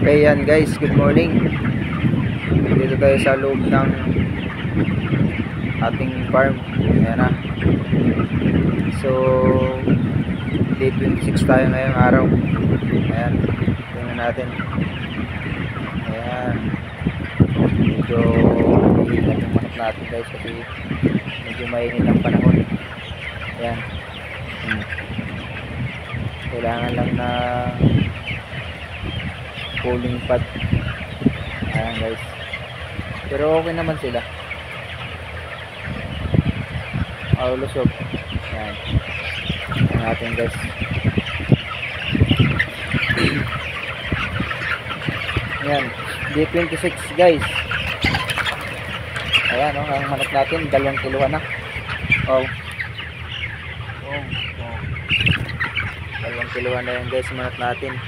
Okay yan guys, good morning. Dito tayo sa loob ng ating farm. Ayan na. So day 26 tayo ngayong araw. Ayan, tingnan natin. Ayan, medyo mahihilan yung manok natin guys, kasi medyo mainit ang panahon. Ayan, kailangan lang na cooling pad. Ayan guys, pero okay naman sila. Lusog. Ayan, tingnan natin guys. Ayan, day 26 guys. Ayan o, ang manok natin 2 kilo na. Oh. 2 kilo na yan guys, manok natin.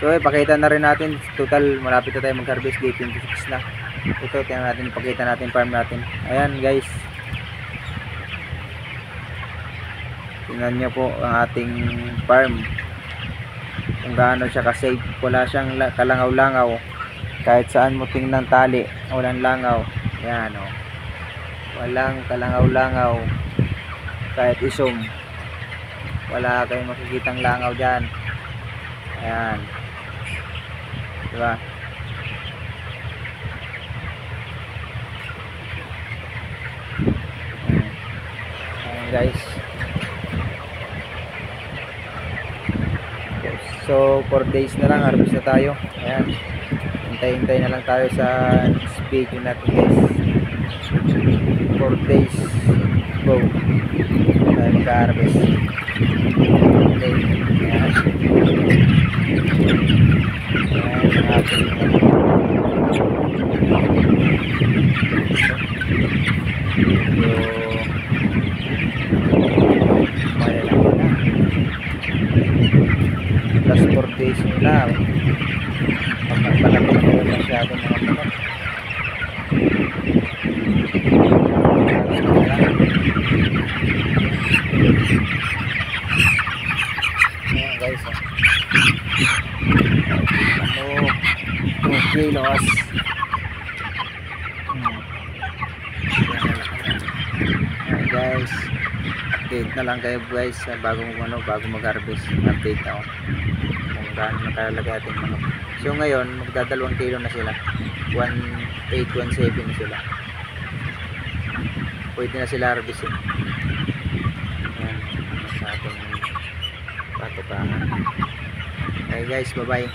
So ipakita na rin natin, total malapit na tayo mag-harvest, day 26 na. Ito, tingnan natin, ipakita natin farm natin. Ayan guys, tingnan nyo po ang ating farm, kung gaano siya ka-safe. Wala siyang kalangaw-langaw, kahit saan mo tingnan tali, walang langaw. Ayan o, walang kalangaw-langaw, kahit isum, wala kayong makikitang langaw dyan. Ayan, diba? Ayan guys. So 4 days na lang, harvest na tayo. Ayan, hintay-hintay na lang tayo sa video natin guys. 4 days go tayo mag-harvest. Okay. Ayan, ang ating plus 4 days na pagpapalaki na naman masyado mga manok. Ayan guys, ano, 2 kilos. Ayan guys, update na lang kayo guys bago mag-harvest. Update ako kung gaano nakalagay ating manok. So ngayon magdadalawang kilo na sila, 1.8, 1.7 na sila. Pwede na sila harvestin. Ayan, sa ating patukahan. Okay guys, bye bye.